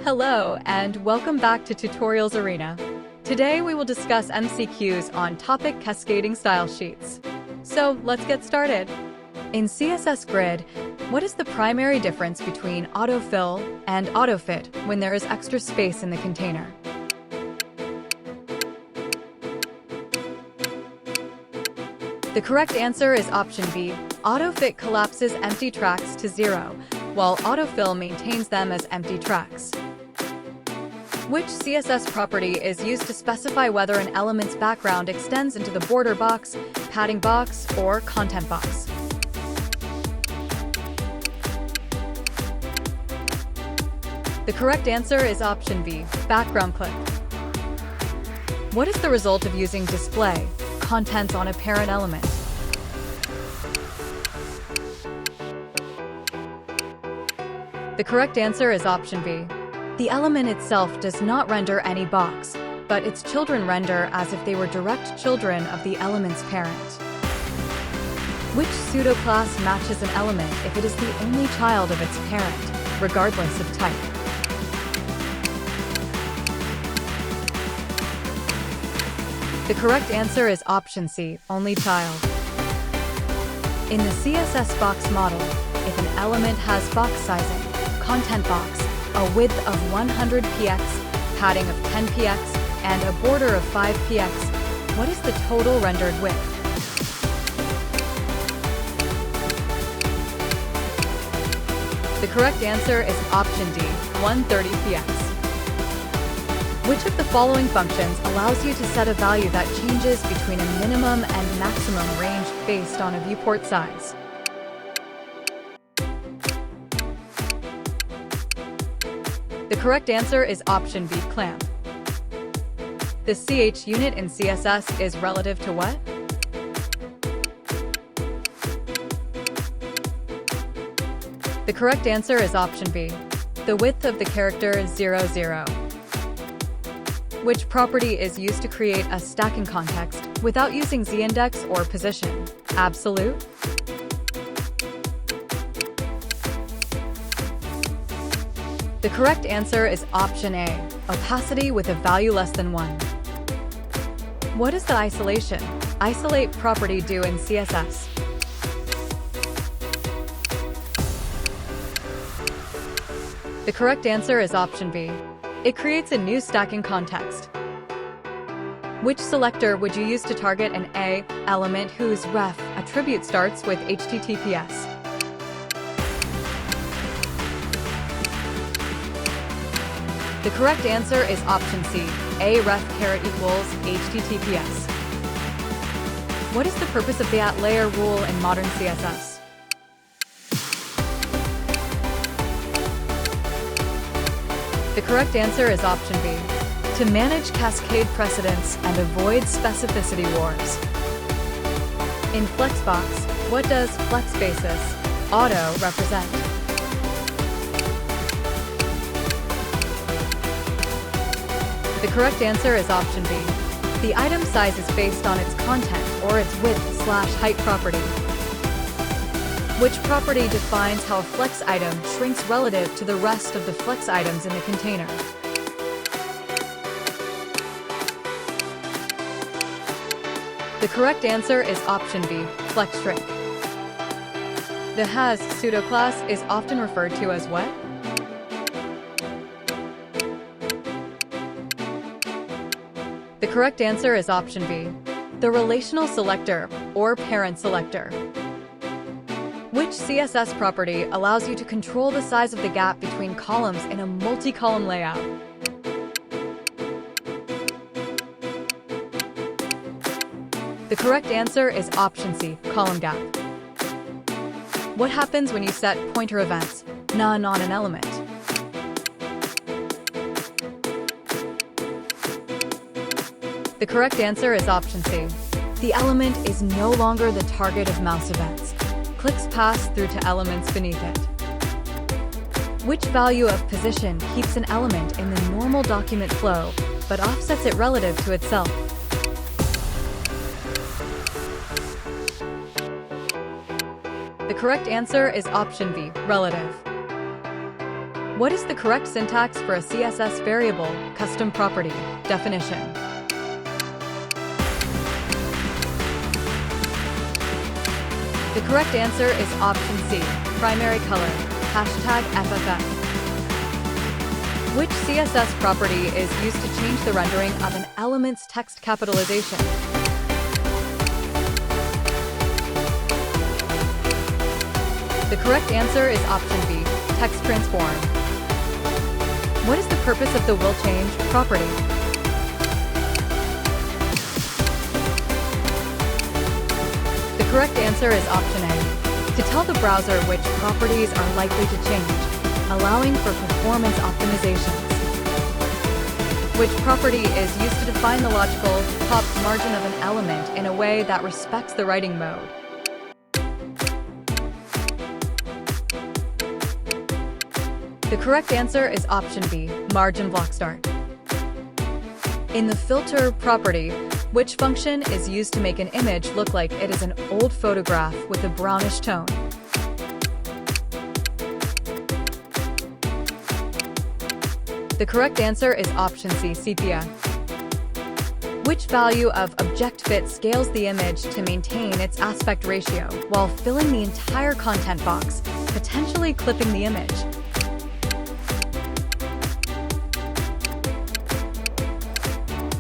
Hello, and welcome back to Tutorials Arena. Today we will discuss MCQs on topic cascading style sheets. So let's get started. In CSS Grid, what is the primary difference between autofill and autofit when there is extra space in the container? The correct answer is option B. Autofit collapses empty tracks to 0, while autofill maintains them as empty tracks. Which CSS property is used to specify whether an element's background extends into the border box, padding box, or content box? The correct answer is option B, background clip. What is the result of using display contents on a parent element? The correct answer is option B. The element itself does not render any box, but its children render as if they were direct children of the element's parent. Which pseudoclass matches an element if it is the only child of its parent, regardless of type? The correct answer is option C, only child. In the CSS box model, if an element has box sizing, content box, a width of 100 px, padding of 10 px, and a border of 5 px, what is the total rendered width? The correct answer is option D, 130 px. Which of the following functions allows you to set a value that changes between a minimum and maximum range based on a viewport size? The correct answer is option B, clamp. The CH unit in CSS is relative to what? The correct answer is option B, the width of the character 00. Which property is used to create a stacking context without using z-index or position? Absolute? The correct answer is option A, opacity with a value less than 1. What is the isolate property do in CSS? The correct answer is option B. It creates a new stacking context. Which selector would you use to target an A element whose ref attribute starts with HTTPS? The correct answer is option C, A ref caret equals HTTPS. What is the purpose of the @layer rule in modern CSS? The correct answer is option B, to manage cascade precedence and avoid specificity wars. In flexbox, what does flexbasis auto represent? The correct answer is option B. The item size is based on its content or its width/height property. Which property defines how a flex item shrinks relative to the rest of the flex items in the container? The correct answer is option B, flex shrink. The has pseudoclass is often referred to as what? The correct answer is option B, the relational selector or parent selector. Which CSS property allows you to control the size of the gap between columns in a multi-column layout? The correct answer is option C, column gap. What happens when you set pointer events, none on an element? The correct answer is option C. The element is no longer the target of mouse events. Clicks pass through to elements beneath it. Which value of position keeps an element in the normal document flow, but offsets it relative to itself? The correct answer is option B, relative. What is the correct syntax for a CSS variable, custom property, definition? The correct answer is option C, primary color, #FFF. Which CSS property is used to change the rendering of an element's text capitalization? The correct answer is option B, text transform. What is the purpose of the will change property? The correct answer is option A, to tell the browser which properties are likely to change, allowing for performance optimizations. Which property is used to define the logical top margin of an element in a way that respects the writing mode? The correct answer is option B, margin block start. In the filter property, which function is used to make an image look like it is an old photograph with a brownish tone? The correct answer is option C, sepia. Which value of object fit scales the image to maintain its aspect ratio while filling the entire content box, potentially clipping the image?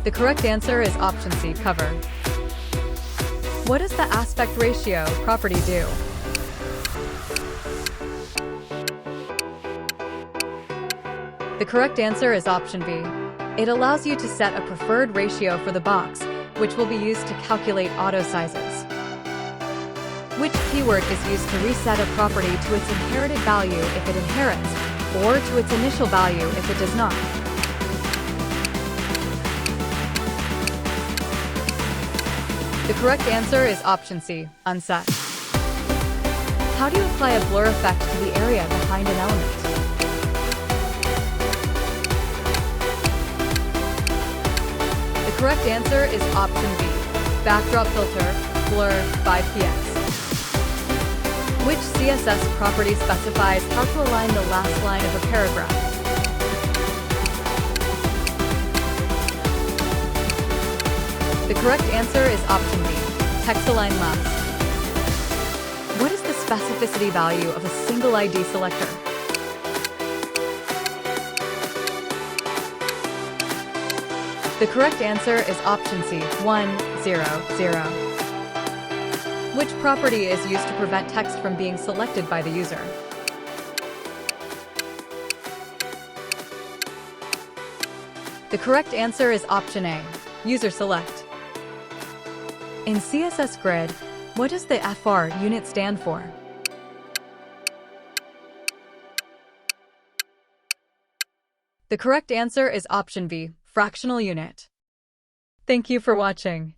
The correct answer is option C, cover. What does the aspect ratio property do? The correct answer is option B. It allows you to set a preferred ratio for the box, which will be used to calculate auto sizes. Which keyword is used to reset a property to its inherited value if it inherits, or to its initial value if it does not? The correct answer is option C, unset. How do you apply a blur effect to the area behind an element? The correct answer is option B, backdrop filter, blur, 5px. Which CSS property specifies how to align the last line of a paragraph? The correct answer is option B, text align left. What is the specificity value of a single ID selector? The correct answer is option C, 100. Which property is used to prevent text from being selected by the user? The correct answer is option A, user select. In CSS Grid, what does the FR unit stand for? The correct answer is option B, fractional unit. Thank you for watching.